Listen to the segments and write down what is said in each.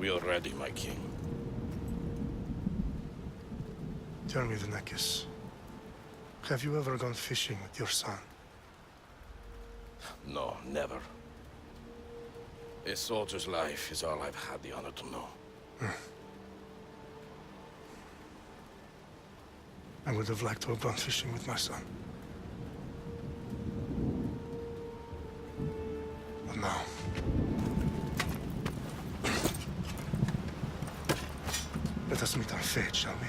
We are ready, my king. Tell me, the Nekis. Have you ever gone fishing with your son? No, never. A soldier's life is all I've had the honor to know. I would have liked to have gone fishing with my son. But now... Let us meet on fate, shall we?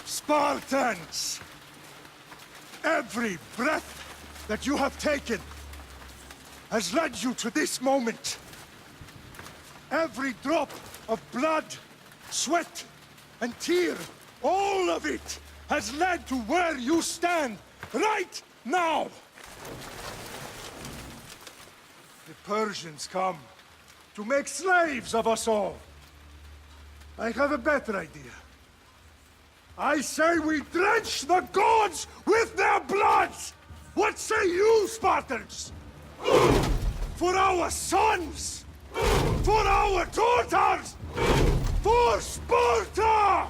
Spartans! Every breath that you have taken has led you to this moment. Every drop of blood, sweat, and tear, all of it has led to where you stand right now. The Persians come to make slaves of us all. I have a better idea. I say we drench the gods with their bloods! What say you, Spartans? For our sons! For our daughters! For Sparta!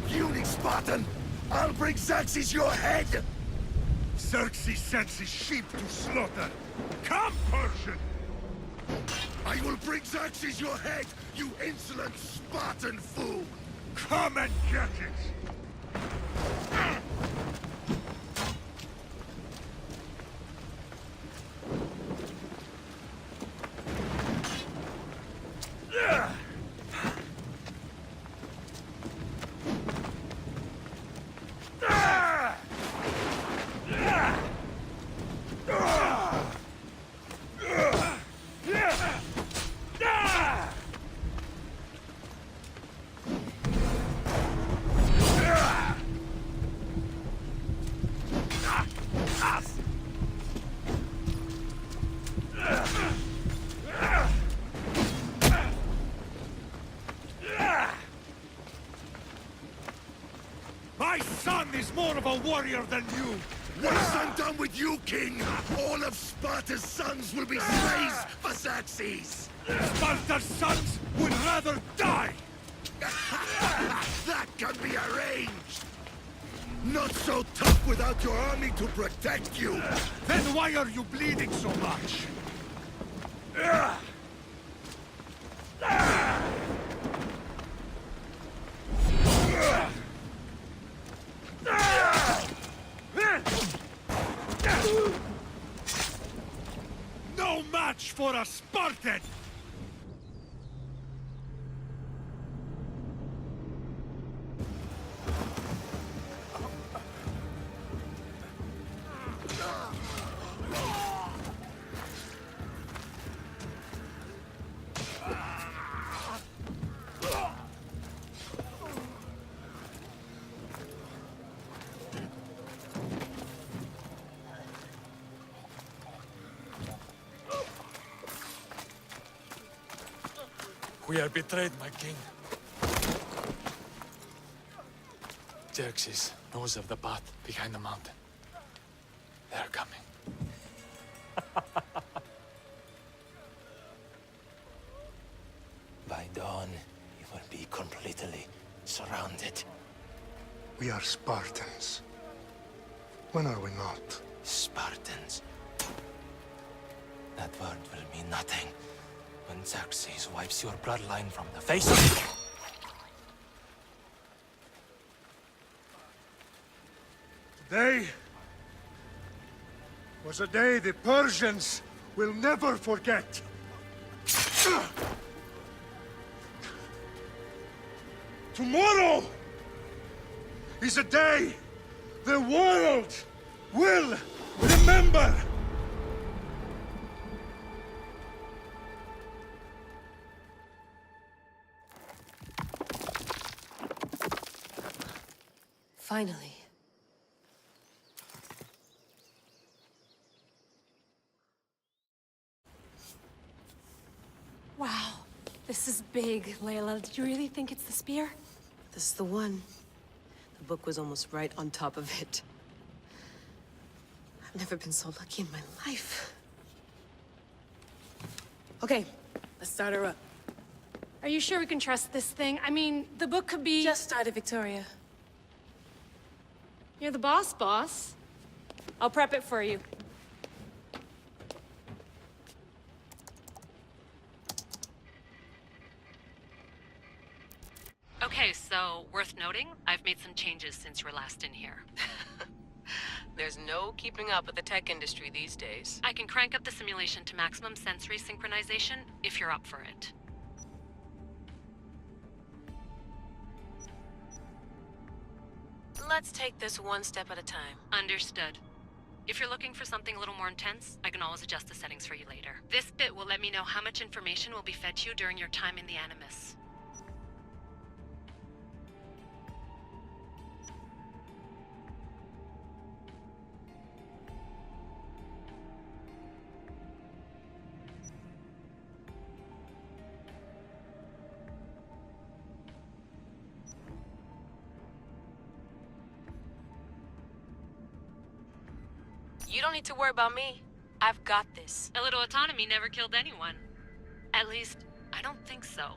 Unique Spartan! I'll bring Xerxes your head! Xerxes sends his sheep to slaughter. Come, Persian! I will bring Xerxes your head, you insolent Spartan fool! Come and get it! My son is more of a warrior than you! Once I'm done with you, King, all of Sparta's sons will be slaves for Xerxes! Sparta's sons would rather die! That can be arranged! Not so tough without your army to protect you! Then why are you bleeding so much? No match for a Spartan! We are betrayed, my king. Xerxes knows of the path behind the mountain. They are coming. By dawn, you will be completely surrounded. We are Spartans. When are we not? Spartans. That word will mean nothing when Xerxes wipes your bloodline from the face of... Today was a day the Persians will never forget. Tomorrow is a day the world will remember. Finally. Wow, this is big, Layla. Did you really think it's the spear? This is the one. The book was almost right on top of it. I've never been so lucky in my life. Okay, let's start her up. Are you sure we can trust this thing? I mean, the book could be... Just started, Victoria. You're the boss. I'll prep it for you. Okay, so worth noting, I've made some changes since you were last in here. There's no keeping up with the tech industry these days. I can crank up the simulation to maximum sensory synchronization if you're up for it. Let's take this one step at a time. Understood. If you're looking for something a little more intense, I can always adjust the settings for you later. This bit will let me know how much information will be fed to you during your time in the Animus. You don't need to worry about me. I've got this. A little autonomy never killed anyone. At least, I don't think so.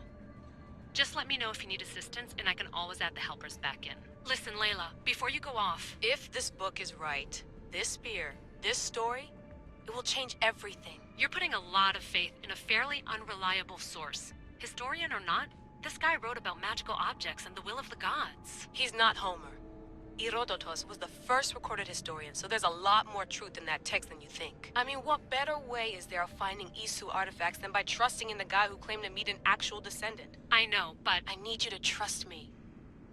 Just let me know if you need assistance, and I can always add the helpers back in. Listen, Layla, before you go off... If this book is right, this spear, this story, it will change everything. You're putting a lot of faith in a fairly unreliable source. Historian or not, this guy wrote about magical objects and the will of the gods. He's not Homer. Herodotus was the first recorded historian, so there's a lot more truth in that text than you think. I mean, what better way is there of finding Isu artifacts than by trusting in the guy who claimed to meet an actual descendant? I know, but... I need you to trust me.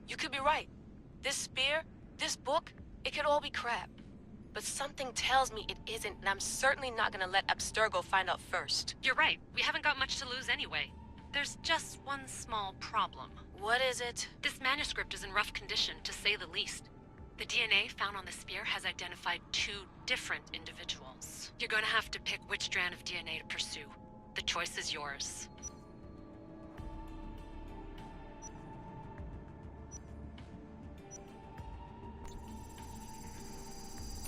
You could be right. This spear, this book, it could all be crap. But something tells me it isn't, and I'm certainly not gonna let Abstergo find out first. You're right. We haven't got much to lose anyway. There's just one small problem. What is it? This manuscript is in rough condition, to say the least. The DNA found on the spear has identified 2 different individuals. You're gonna have to pick which strand of DNA to pursue. The choice is yours.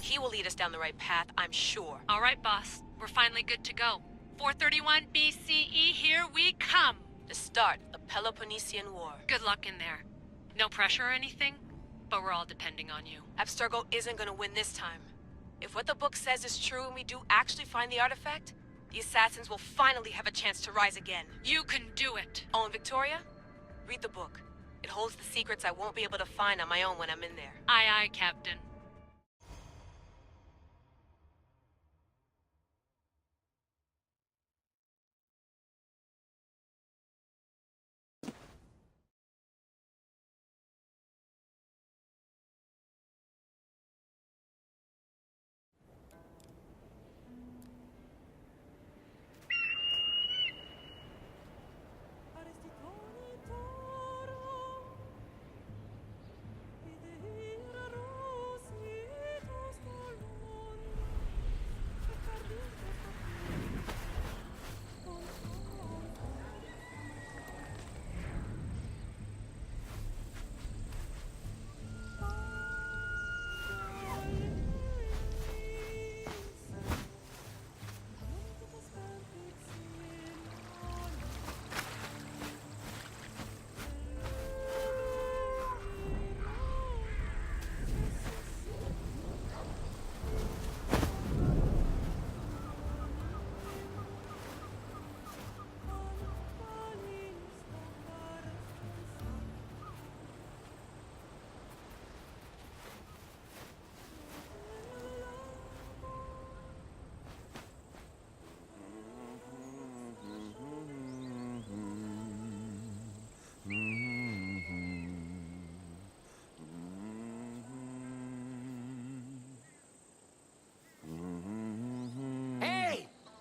He will lead us down the right path, I'm sure. All right, boss. We're finally good to go. 431 BCE, here we come! The start of the Peloponnesian War. Good luck in there. No pressure or anything, but we're all depending on you. Abstergo isn't gonna win this time. If what the book says is true and we do actually find the artifact, the assassins will finally have a chance to rise again. You can do it! Oh, and Victoria? Read the book. It holds the secrets I won't be able to find on my own when I'm in there. Aye, aye, Captain.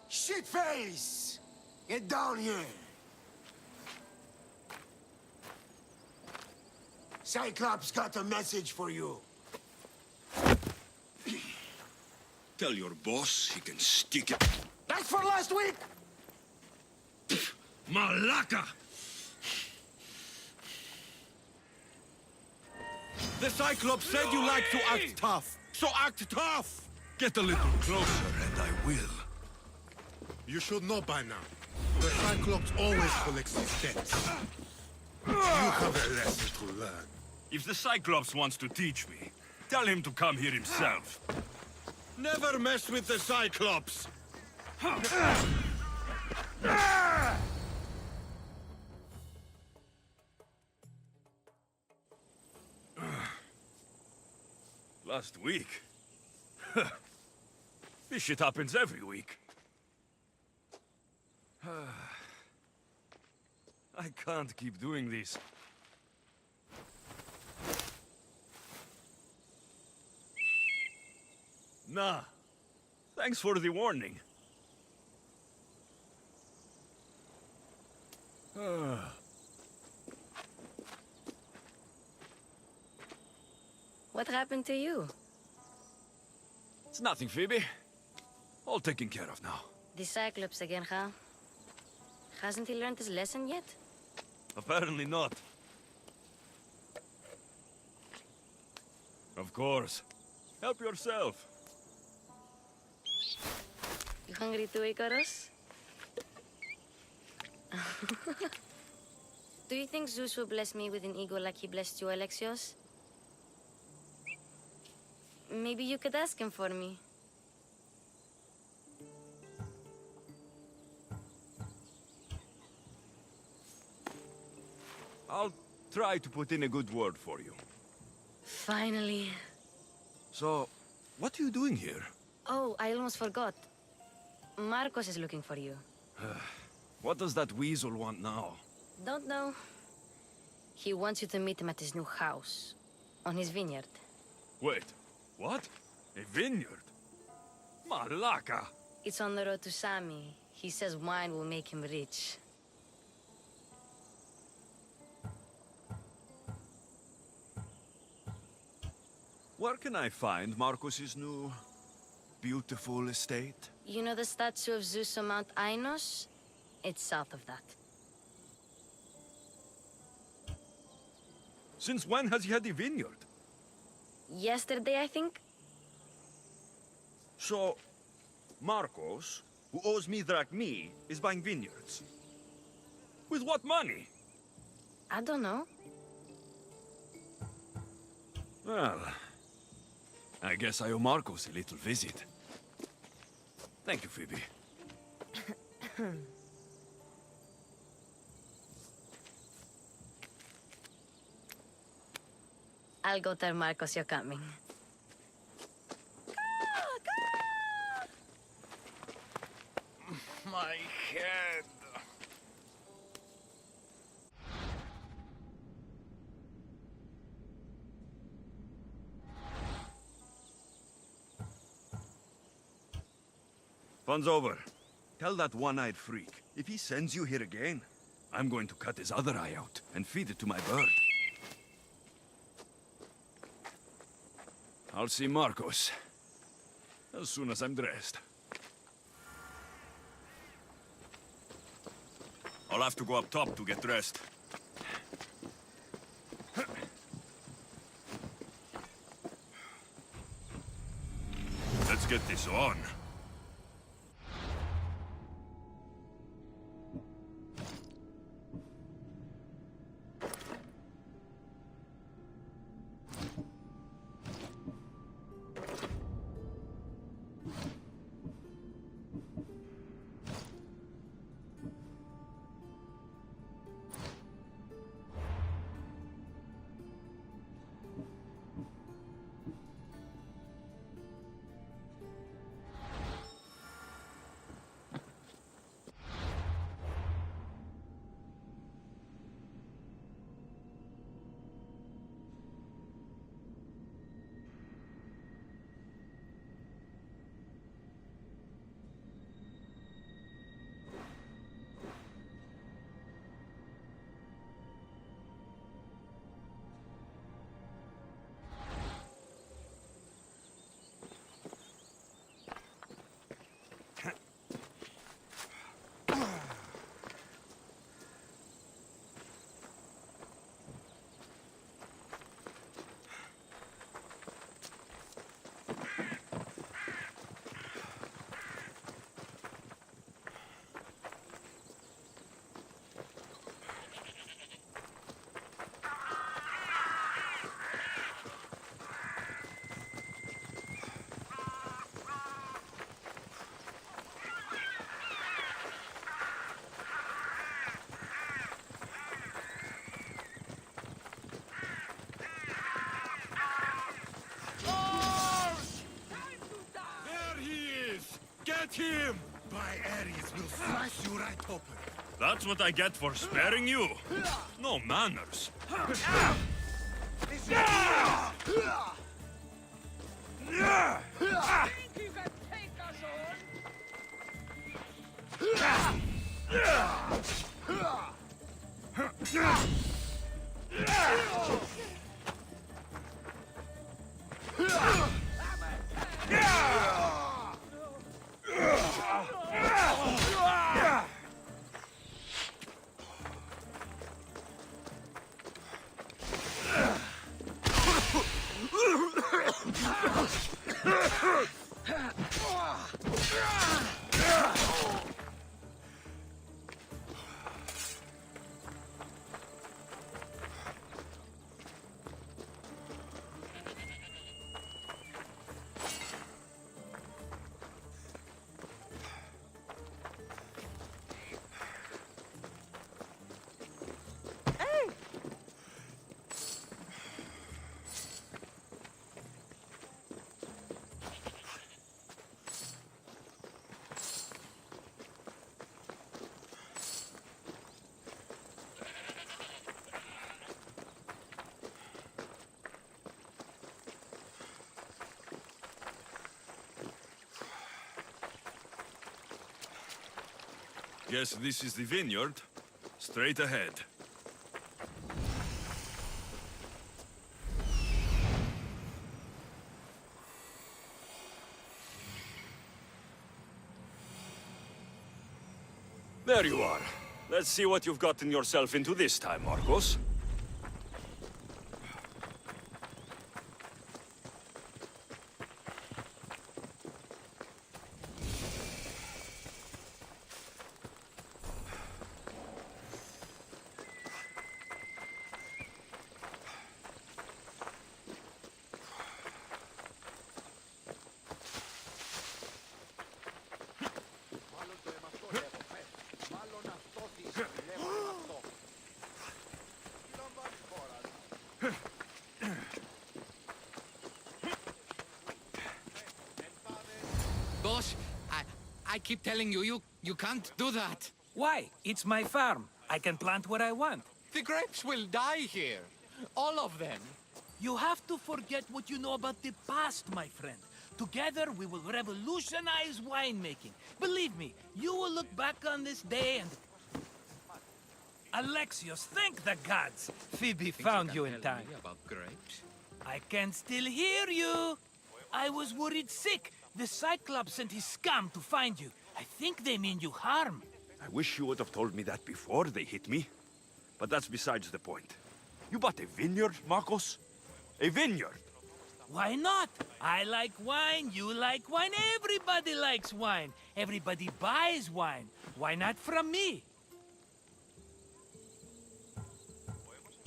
Shitface! Get down here! Cyclops got a message for you. Tell your boss he can stick it. That's for last week! Malaka! The Cyclops said you like to act tough, so act tough! Get a little closer and I will. You should know by now. The Cyclops always collects his debts. You have a lesson to learn. If the Cyclops wants to teach me, tell him to come here himself. Never mess with the Cyclops! Last week? This shit happens every week. I can't keep doing this. Nah. Thanks for the warning. What happened to you? It's nothing, Phoebe. All taken care of now. The Cyclops again, huh? Hasn't he learned his lesson yet? Apparently not. Of course. Help yourself. You hungry too, Icarus? Do you think Zeus will bless me with an ego like he blessed you, Alexios? Maybe you could ask him for me. I'll try to put in a good word for you. Finally. So, what are you doing here? Oh, I almost forgot. Marcos is looking for you. What does that weasel want now? Don't know. He wants you to meet him at his new house. On his vineyard. Wait, what? A vineyard? Malaka! It's on the road to Sami. He says wine will make him rich. Where can I find Marcos's new, beautiful estate? You know the statue of Zeus on Mount Ainos? It's south of that. Since when has he had a vineyard? Yesterday, I think? So, Marcos, who owes me drachmi, is buying vineyards. With what money? I don't know. Well, I guess I owe Marcos a little visit. Thank you, Phoebe. I'll go tell Marcos you're coming. My head. Fun's over. Tell that one-eyed freak, if he sends you here again, I'm going to cut his other eye out and feed it to my bird. I'll see Marcos as soon as I'm dressed. I'll have to go up top to get dressed. Let's get this on. him! By Ares will slice you right open. That's what I get for sparing you. No manners. Guess this is the vineyard. Straight ahead. There you are. Let's see what you've gotten yourself into this time, Marcos. Boss, I keep telling you, you can't do that. Why? It's my farm. I can plant what I want. The grapes will die here. All of them. You have to forget what you know about the past, my friend. Together, we will revolutionize winemaking. Believe me, you will look back on this day and... Alexios, thank the gods! Phoebe found you in time. About grapes? I can still hear you! I was worried sick. The Cyclops sent his scum to find you. I think they mean you harm. I wish you would have told me that before they hit me. But that's besides the point. You bought a vineyard, Marcos? A vineyard? Why not? I like wine, you like wine, everybody likes wine. Everybody buys wine. Why not from me?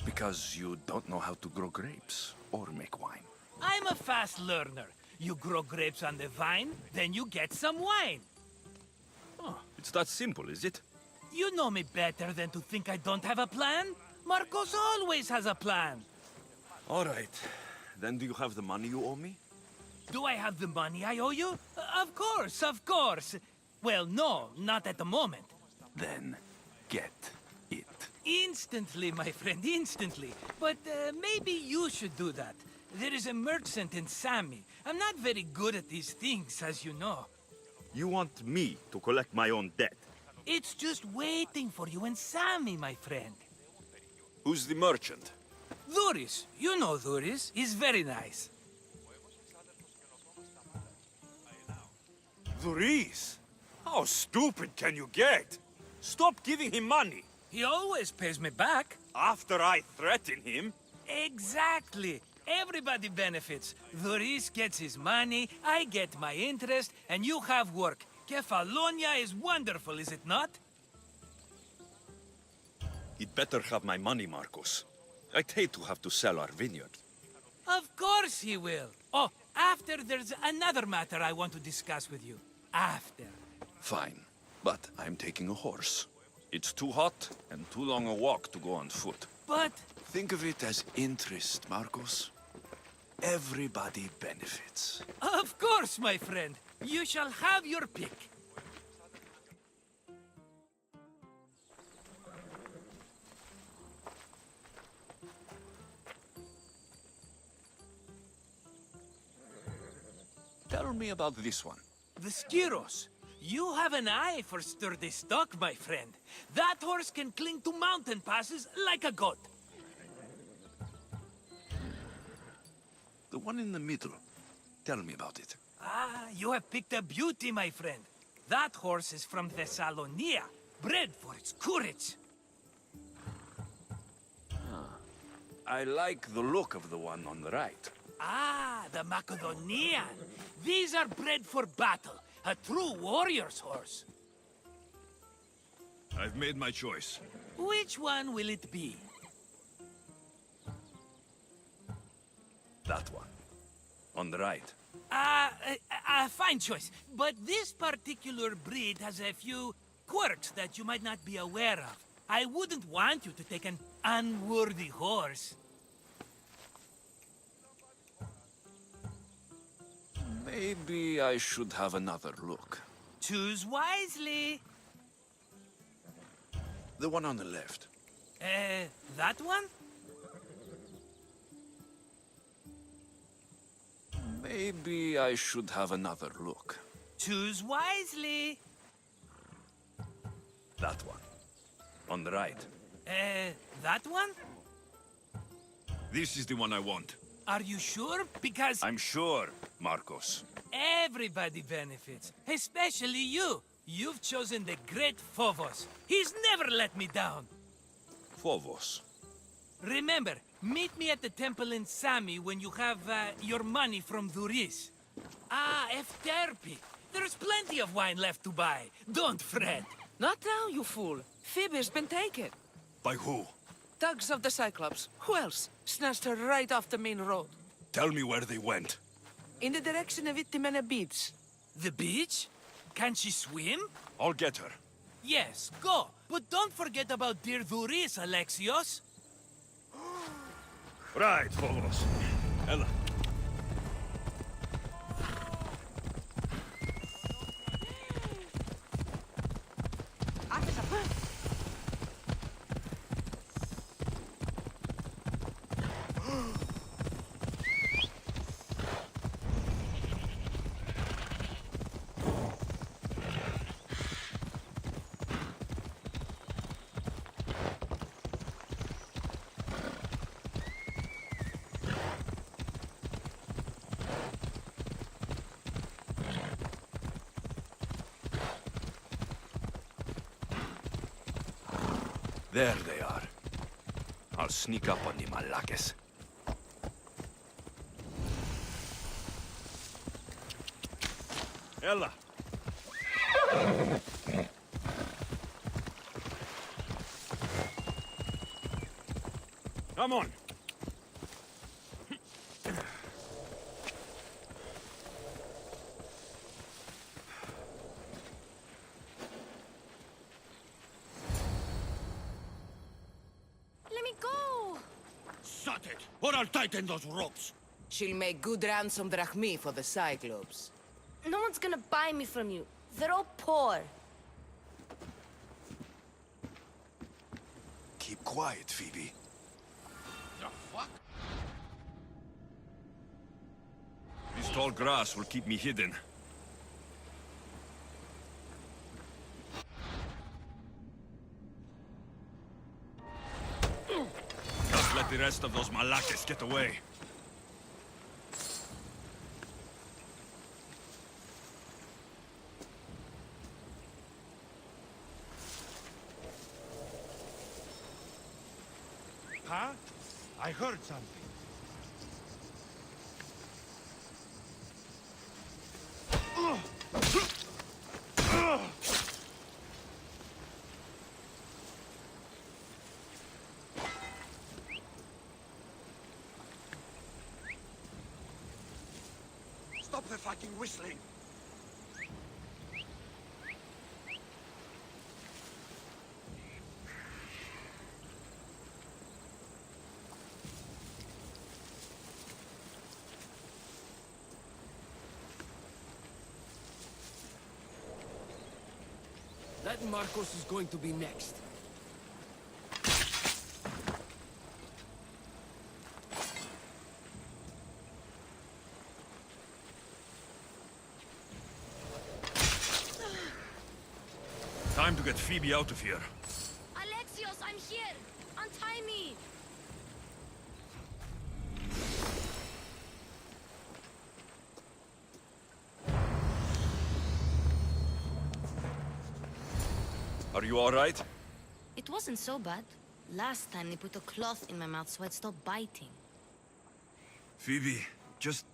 Because you don't know how to grow grapes or make wine. I'm a fast learner. You grow grapes on the vine, then you get some wine. Oh, it's that simple, is it? You know me better than to think I don't have a plan. Marcos always has a plan. All right. Then do you have the money you owe me? Do I have the money I owe you? Of course, of course. Well, no, not at the moment. Then get it. Instantly, my friend, instantly. But maybe you should do that. There is a merchant in Sami. I'm not very good at these things, as you know. You want me to collect my own debt? It's just waiting for you in Sami, my friend. Who's the merchant? Dhuris. You know Dhuris. He's very nice. Dhuris? How stupid can you get? Stop giving him money. He always pays me back. After I threaten him? Exactly. Everybody benefits. Dhuris gets his money, I get my interest, and you have work. Kefalonia is wonderful, is it not? He'd better have my money, Marcos. I'd hate to have to sell our vineyard. Of course he will. Oh, after there's another matter I want to discuss with you. After. Fine. But I'm taking a horse. It's too hot and too long a walk to go on foot. But... Think of it as interest, Marcos. Everybody benefits. Of course, my friend. You shall have your pick. Tell me about this one. The Skiros. You have an eye for sturdy stock, my friend. That horse can cling to mountain passes like a goat. The one in the middle. Tell me about it. Ah, you have picked a beauty, my friend. That horse is from Thessalonia, bred for its courage. I like the look of the one on the right. Ah, the Macedonian. These are bred for battle. A true warrior's horse. I've made my choice. Which one will it be? That one. On the right. A fine choice. But this particular breed has a few quirks that you might not be aware of. I wouldn't want you to take an unworthy horse. Maybe I should have another look. Choose wisely. The one on the left. That one? Maybe I should have another look. Choose wisely. That one. On the right. That one? This is the one I want. Are you sure? Because I'm sure, Marcos. everybody benefits, especially you. You've chosen the great Phobos. He's never let me down. Phobos. Remember, meet me at the temple in Sami when you have your money from Duris. Ah, Efterpi. There's plenty of wine left to buy. Don't fret. Not now, you fool. Phoebe's been taken. By who? Thugs of the Cyclops. Who else? Snatched her right off the main road. Tell me where they went. In the direction of Itimena Beach. The beach? Can she swim? I'll get her. Yes, go. But don't forget about dear Duris, Alexios. Right, Phobos. Ella. There they are. I'll sneak up on the Malakes. Ella! Come on! Let me go! Shut it, or I'll tighten those ropes. She'll make good ransom drachmi for the Cyclops. No one's gonna buy me from you. They're all poor. Keep quiet, Phoebe. The fuck? This tall grass will keep me hidden. Just let the rest of those Malakes get away. Huh? I heard something. Stop the fucking whistling. That Marcos is going to be next. time to get Phoebe out of here. Alexios, I'm here! Untie me! Are you all right? It wasn't so bad. Last time they put a cloth in my mouth so I'd stop biting. Phoebe, just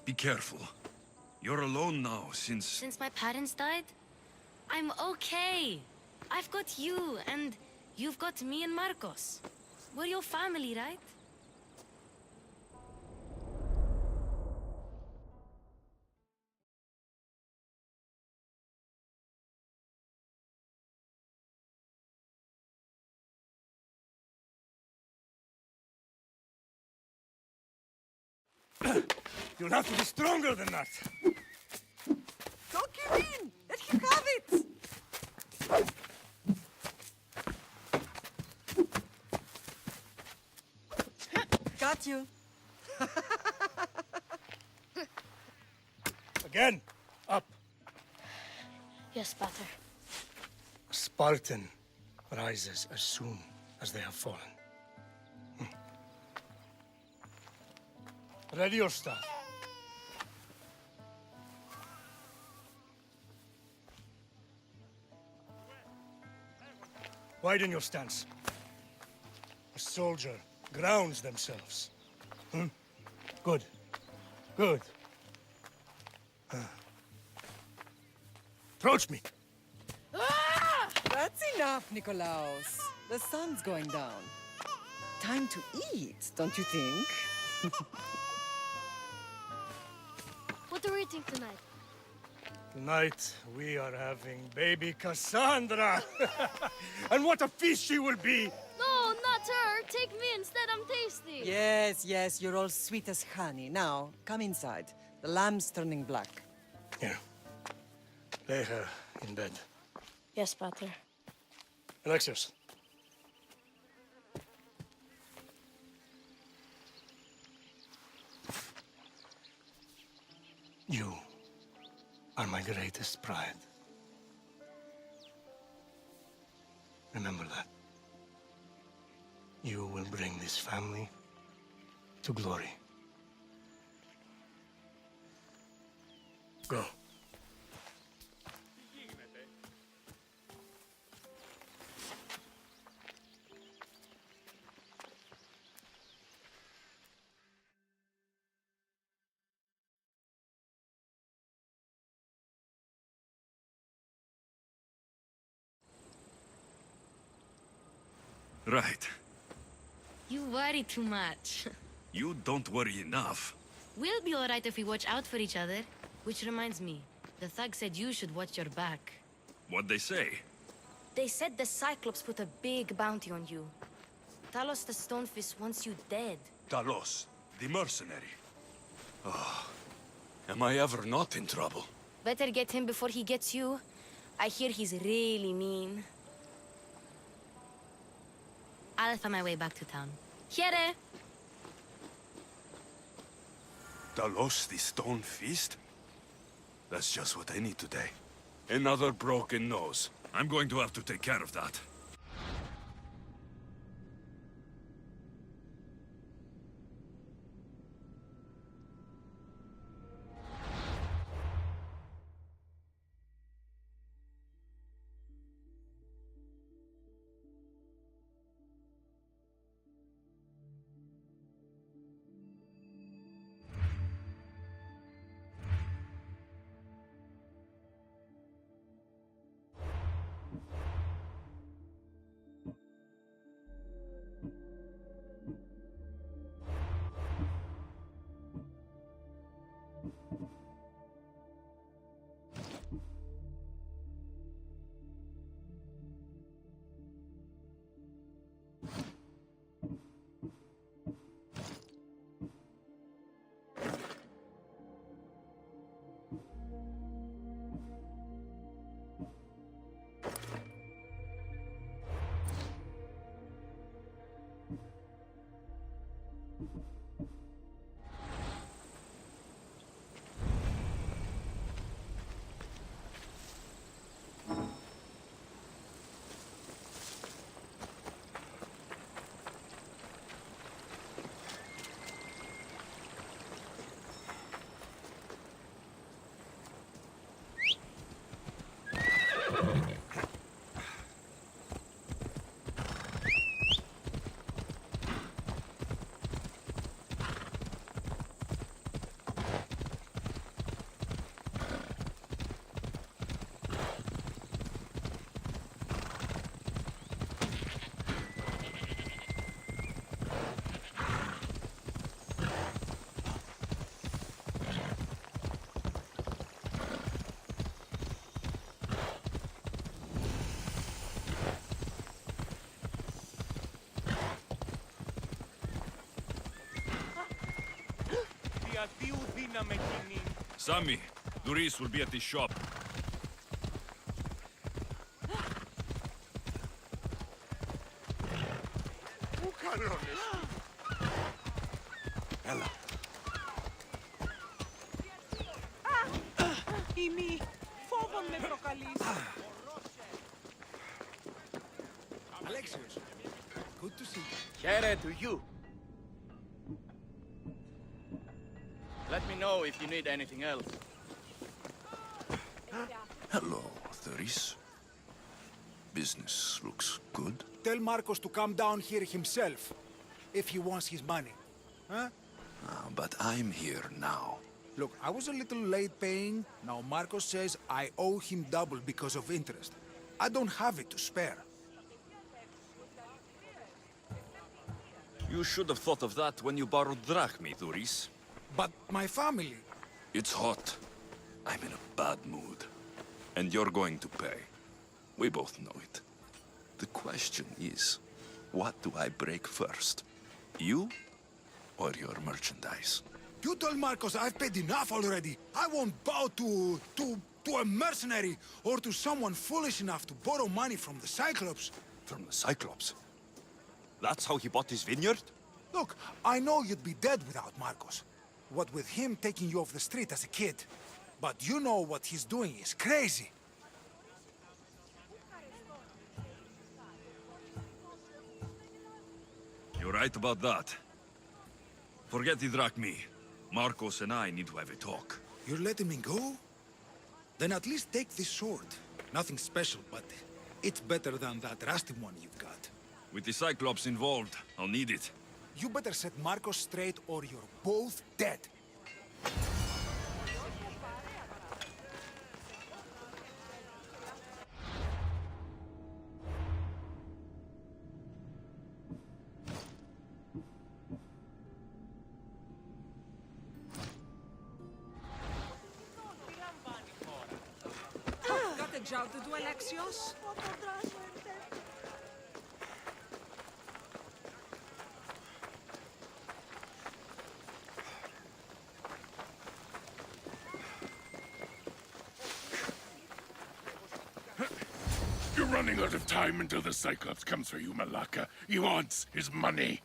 be careful. You're alone now since... Since my parents died? I'm okay. I've got you, and you've got me and Marcos. We're your family, right? You'll have to be stronger than that. Don't give in! Let him have it! Got you. Again, up. Yes, Pater. A Spartan rises as soon as they have fallen. Ready your staff. Widen your stance. A soldier grounds themselves. Good. Good. Approach me. That's enough, Nikolaos. The sun's going down. Time to eat, don't you think? What are we eating tonight? Tonight, we are having baby Cassandra. And what a feast she will be! No, not her. Take me instead. I'm tasty. Yes, yes, you're all sweet as honey. Now, come inside. The lamb's turning black. Here. Lay her in bed. Yes, Pater. Alexios. You are my greatest pride. Remember that. You will bring this family to glory. Go. Right. You worry too much. You don't worry enough. We'll be alright if we watch out for each other. Which reminds me, the thug said you should watch your back. What'd they say? They said the Cyclops put a big bounty on you. Talos the Stonefist wants you dead. Talos, the mercenary. Oh, am I ever not in trouble? Better get him before he gets you. I hear he's really mean. I'll find my way back to town. Here! Talos, the Stone Feast? That's just what I need today. Another broken nose. I'm going to have to take care of that. Sammy, Doris will be at the shop. Ella. Imi, φόβον με προκαλείς. Alexios, good to see you. Kere to you. Let me know if you need anything else. Hello, Doris. Business looks good. Tell Marcos to come down here himself, if he wants his money. Huh? But I'm here now. Look, I was a little late paying. Now Marcos says I owe him double because of interest. I don't have it to spare. You should have thought of that when you borrowed drachmi, Doris. But my family... It's hot. I'm in a bad mood. And you're going to pay. We both know it. The question is, what do I break first? You or your merchandise? You told Marcos I've paid enough already. I won't bow to a mercenary or to someone foolish enough to borrow money from the Cyclops. From the Cyclops? That's how he bought his vineyard? Look, I know you'd be dead without Marcos. What with him taking you off the street as a kid. But you know what he's doing is crazy. You're right about that. Forget the drachmi. Marcos and I need to have a talk. You're letting me go? Then at least take this sword. Nothing special, but it's better than that rusty one you've got. With the Cyclops involved, I'll need it. You better set Marcos straight or you're both dead. Got a job to do, Alexios? You're running out of time until the Cyclops comes for you, Malaka. He wants his money.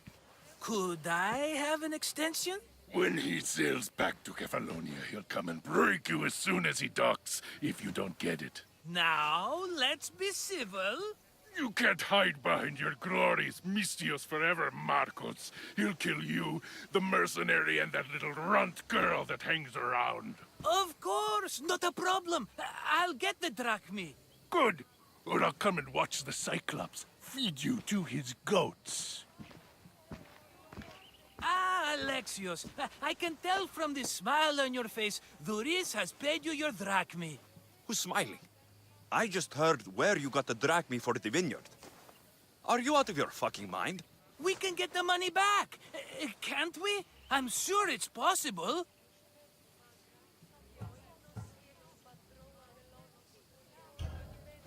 Could I have an extension? When he sails back to Kefalonia, he'll come and break you as soon as he docks, if you don't get it. Now, let's be civil. You can't hide behind your glories, Mistios forever, Marcos. He'll kill you, the mercenary, and that little runt girl that hangs around. Of course, not a problem. I'll get the drachmi. Good. Or I'll come and watch the Cyclops feed you to his goats. Ah, Alexios, I can tell from the smile on your face, Doris has paid you your drachmi. Who's smiling? I just heard where you got the drachmi for the vineyard. Are you out of your fucking mind? We can get the money back, can't we? I'm sure it's possible.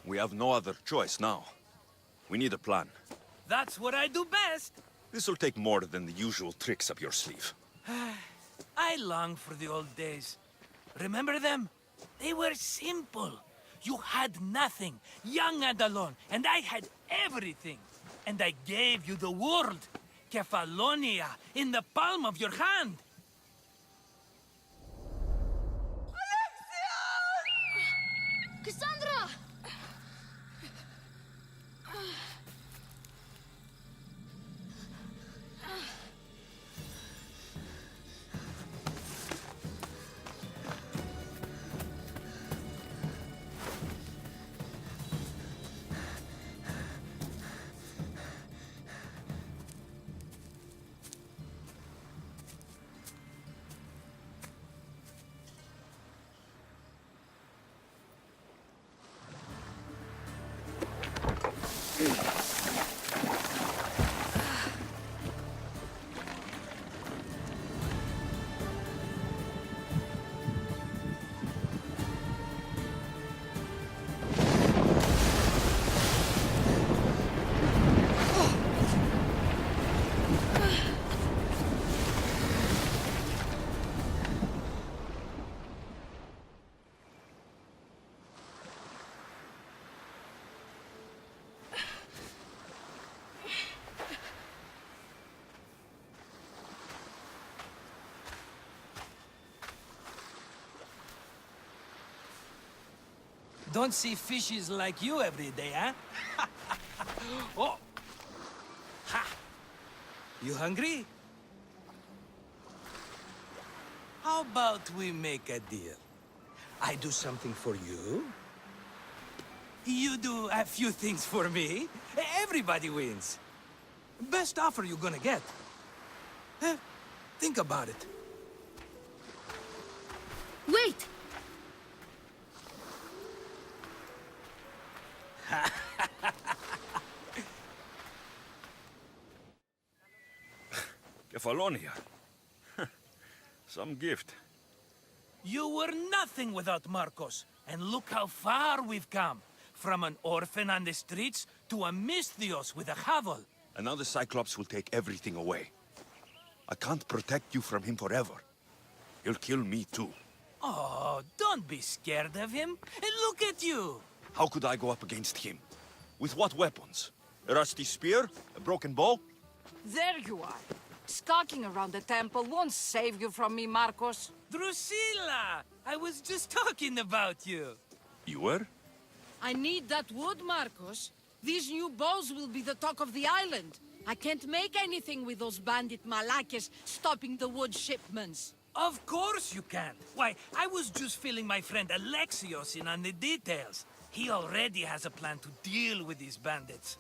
We have no other choice now. We need a plan. That's what I do best. This'll take more than the usual tricks up your sleeve. I long for the old days. Remember them? They were simple. You had nothing, young and alone, and I had everything. And I gave you the world, Kefalonia, in the palm of your hand. Cassandra! Don't see fishes like you every day, huh? Oh! Ha! You hungry? How about we make a deal? I do something for you. You do a few things for me. Everybody wins. Best offer you're gonna get. Think about it. Wait! Kefalonia. Some gift. You were nothing without Marcos. And look how far we've come. From an orphan on the streets to a Misthios with a hovel. And now the Cyclops will take everything away. I can't protect you from him forever. He'll kill me too. Oh, don't be scared of him. And look at you. How could I go up against him? With what weapons? A rusty spear? A broken bow? There you are. Skulking around the temple won't save you from me, Marcos. Drusilla! I was just talking about you. You were? I need that wood, Marcos. These new bows will be the talk of the island. I can't make anything with those bandit malakes stopping the wood shipments. Of course you can. Why, I was just filling my friend Alexios in on the details. He already has a plan to deal with these bandits.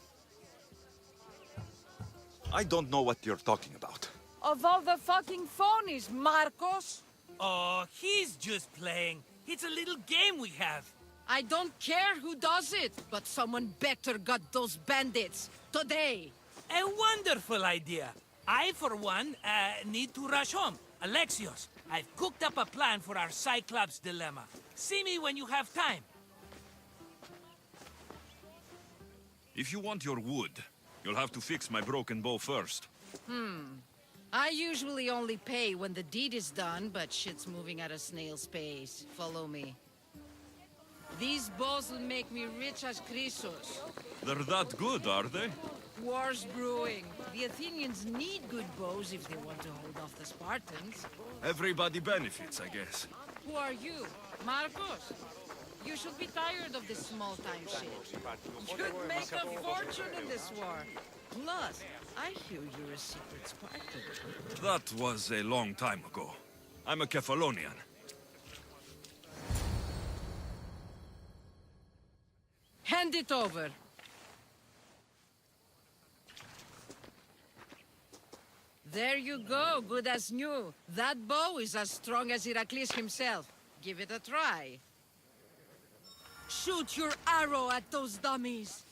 I don't know what you're talking about. Of all the fucking phonies, Marcos! Oh, he's just playing. It's a little game we have. I don't care who does it, but someone better got those bandits. Today. A wonderful idea. I, for one, need to rush home. Alexios, I've cooked up a plan for our Cyclops dilemma. See me when you have time. If you want your wood, you'll have to fix my broken bow first. I usually only pay when the deed is done, but shit's moving at a snail's pace. Follow me. These bows will make me rich as Chrysos. They're that good, are they? War's brewing. The Athenians need good bows if they want to hold off the Spartans. Everybody benefits, I guess. Who are you? Marcos? You should be tired of this small-time shit. You'd make a fortune in this war. Plus, I hear you're a secret Spartan. That was a long time ago. I'm a Kefalonian. Hand it over. There you go, good as new. That bow is as strong as Heracles himself. Give it a try. Shoot your arrow at those dummies.